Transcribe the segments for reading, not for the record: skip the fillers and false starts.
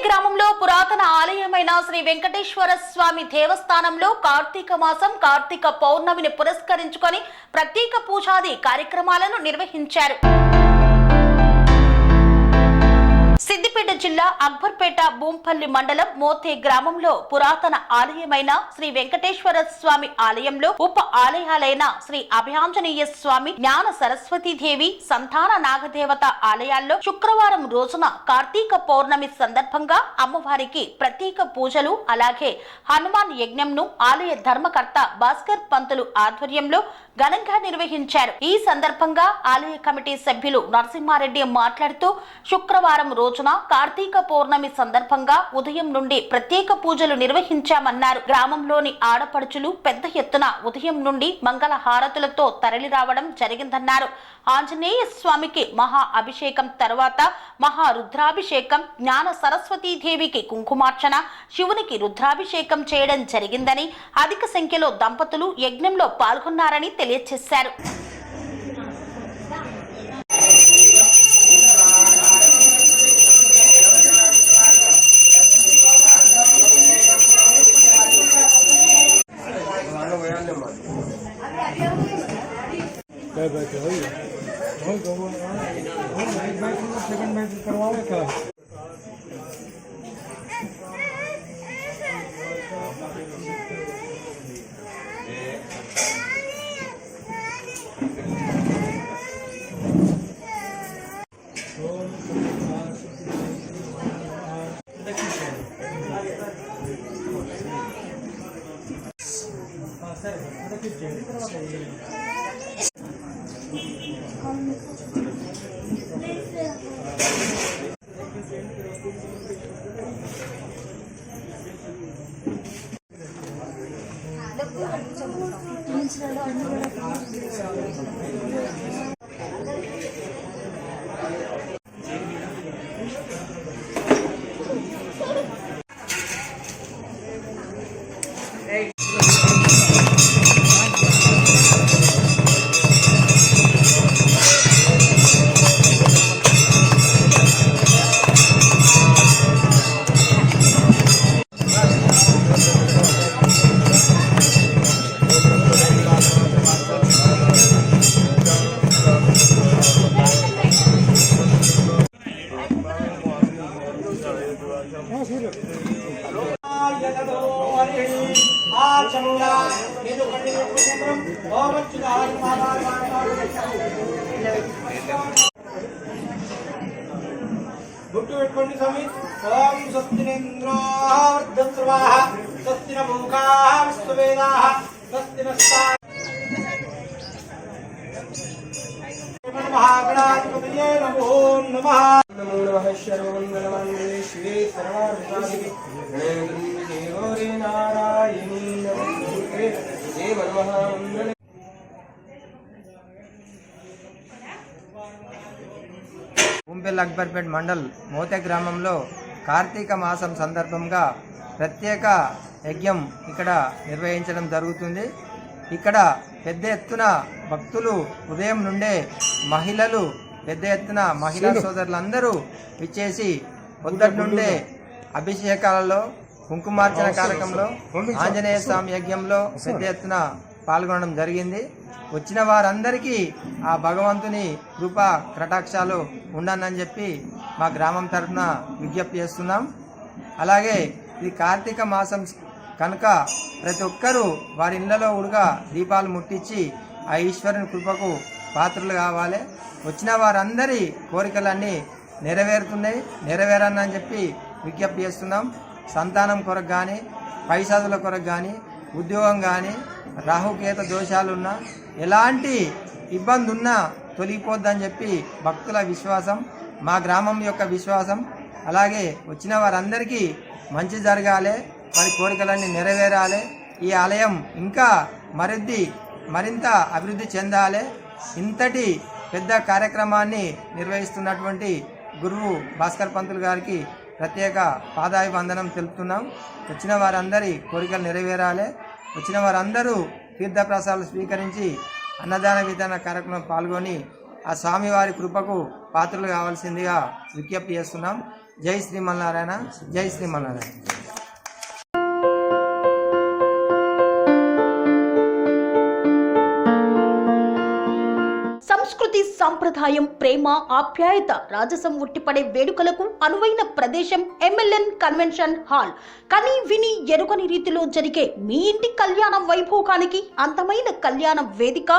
గ్రామంలో పురాతన ఆలయమైన శ్రీ వెంకటేశ్వర స్వామి దేవస్థానంలో కార్తీక మాసం కార్తీక పౌర్ణమిని పురస్కరించుకొని ప్రత్యేక పూజాది కార్యక్రమాలను నిర్వహించారు. సిద్దిపేట జిల్లా అక్బర్పేట భూంపల్లి మండలం మోతే గ్రామంలో పురాతన ఆలయమైన శ్రీ వెంకటేశ్వర స్వామి ఆలయంలో ఉప ఆలయాలైన శ్రీ అభయాంజనేయ స్వామి, జ్ఞాన సరస్వతీదేవి, సంతాన నాగదేవత ఆలయాల్లో శుక్రవారం రోజున కార్తీక పౌర్ణమి సందర్భంగా అమ్మవారికి ప్రత్యేక పూజలు, అలాగే హనుమాన్ యజ్ఞంను ఆలయ ధర్మకర్త భాస్కర్ పంతులు ఆధ్వర్యంలో ఘనంగా నిర్వహించారు. ఈ సందర్భంగా ఆలయ కమిటీ సభ్యులు నరసింహారెడ్డి మాట్లాడుతూ శుక్రవారం రోజున కార్తీక పౌర్ణమి సందర్భంగా ఉదయం నుండి ప్రత్యేక పూజలు నిర్వహించామన్నారు. గ్రామంలోని ఆడపడుచులు పెద్ద ఎత్తున ఉదయం నుండి మంగళ హారతులతో తరలి రావడం జరిగిందన్నారు. ఆంజనేయ స్వామికి మహా అభిషేకం తర్వాత మహా రుద్రాభిషేకం, జ్ఞాన సరస్వతీదేవికి కుంకుమార్చన, శివునికి రుద్రాభిషేకం చేయడం జరిగిందని, అధిక సంఖ్యలో దంపతులు యజ్ఞంలో పాల్గొన్నారని తెలియజేశారు. ओम स्वस्तिनेन्द्रोर्धस्रवाः स्वस्तिनमूकाः स्ववेदाः स्वस्तिनस्ताः महागणाधिपतये नमो नमः। नमो नमः शर्वमङ्गलमङ्गले शिवे सर्वार्थसाधिके गणेन्द्रे गौरी नारायणी नमोस्तुते देव नमः मङ्गले। భూంపల్లి అక్బర్పేట మండల్ మోతే గ్రామంలో కార్తీక మాసం సందర్భంగా ప్రత్యేక యజ్ఞం ఇక్కడ నిర్వహించడం జరుగుతుంది. ఇక్కడ పెద్ద ఎత్తున భక్తులు ఉదయం నుండే మహిళలు పెద్ద ఎత్తున మహిళా సోదరులందరూ విచ్చేసి పొద్దుటి నుండే అభిషేకాలలో, కుంకుమార్చన కార్యక్రమంలో, ఆంజనేయ స్వామి యజ్ఞంలో పెద్ద ఎత్తున పాల్గొనడం జరిగింది. వచ్చిన వారందరికీ ఆ భగవంతుని కృప కటాక్షాలు ఉండనని చెప్పి మా గ్రామం తరఫున విజ్ఞప్తి చేస్తున్నాం. అలాగే ఇది కార్తీక మాసం కనుక ప్రతి ఒక్కరూ వారి ఇళ్లలో ఉడుగా దీపాలు ముట్టించి ఆ ఈశ్వరుని కృపకు పాత్రలు కావాలి. వచ్చిన వారందరి కోరికలన్నీ నెరవేరని చెప్పి విజ్ఞప్తి చేస్తున్నాం. సంతానం కొరకు కానీ, పై చదువుల కొరకు కానీ, ఉద్యోగం కానీ, రాహుకేత దోషాలున్నా, ఎలాంటి ఇబ్బంది ఉన్నా తొలగిపోద్దని చెప్పి భక్తుల విశ్వాసం, మా గ్రామం యొక్క విశ్వాసం. అలాగే వచ్చిన వారందరికీ మంచి జరగాలి, వారి కోరికలన్నీ నెరవేరాలి. ఈ ఆలయం ఇంకా మరింత అభివృద్ధి చెందాలి. ఇంతటి పెద్ద కార్యక్రమాన్ని నిర్వహిస్తున్నటువంటి గురువు భాస్కర్ పంతులు గారికి ప్రత్యేక పాదాభివందనం తెలుపుతున్నాం. వచ్చిన వారందరి కోరికలు నెరవేరాలి. వచ్చిన వారందరూ తీర్థప్రసాదాలు స్వీకరించి అన్నదాన విధాన కార్యక్రమం పాల్గొని ఆ స్వామివారి కృపకు పాత్రలు కావాల్సిందిగా విజ్ఞప్తి చేస్తున్నాం. జై శ్రీమన్నారాయణ, జై శ్రీమన్నారాయణ. సంస్కృతి, సంప్రదాయం, ప్రేమ, ఆప్యాయత, రాజసం ఉట్టిపడే వేడుకలకు అనువైన ప్రదేశం ఎంఎల్ఎన్ కన్వెన్షన్ హాల్. కని విని ఎరుగని రీతిలో జరిగే మీ ఇంటి కళ్యాణ వైభోగానికి అందమైన కళ్యాణ వేదిక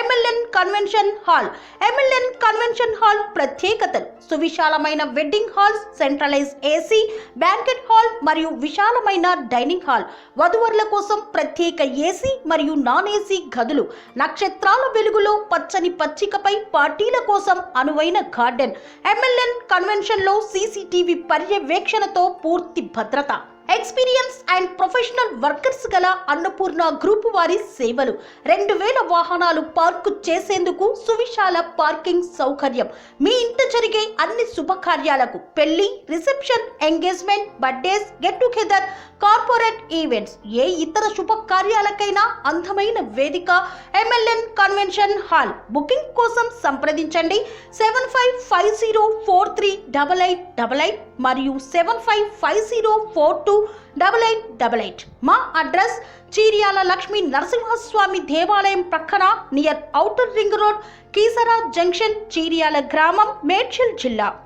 MLN convention hall. MLN convention hall ప్రత్యేకతలు: సువిశాలమైన wedding halls, centralize AC banquet hall మరియు విశాలమైన డైనింగ్ హాల్, వధువరుల కోసం ప్రత్యేక ఏసీ మరియు నాన్ ఏసీ గదులు, నక్షత్రాల వెలుగులో పచ్చని పచ్చికపై పార్టీల కోసం అనువైన గార్డెన్. ఎంఎల్ఎన్ కన్వెన్షన్ లో సీసీటీవీ పర్యవేక్షణతో పూర్తి భద్రత. ఎక్స్పీరియన్స్ అండ్ ప్రొఫెషనల్ వర్కర్స్ గల అన్నపూర్ణ గ్రూప్ వారి సేవలు. 2000 వాహనాలు పార్కు చేసేందుకు సువిశాల పార్కింగ్ సౌకర్యం. మీ ఇంట జరిగే అన్ని శుభకార్యాలకు, పెళ్లి, reception, engagement, birthdays, get together, corporate events, ఏ ఇతర శుభకార్యాలకైనా అందమైన వేదిక ఎంఎల్ఎన్ కన్వెన్షన్ హాల్. బుకింగ్ కోసం సంప్రదించండి 7550438888 మరియు 7550428888. మా అడ్రస్ చీర్యాల లక్ష్మీ నరసింహస్వామి దేవాలయం ప్రక్కన, near outer ring road, Keesara junction, Cheeryal గ్రామం, మేడ్చల్ జిల్లా.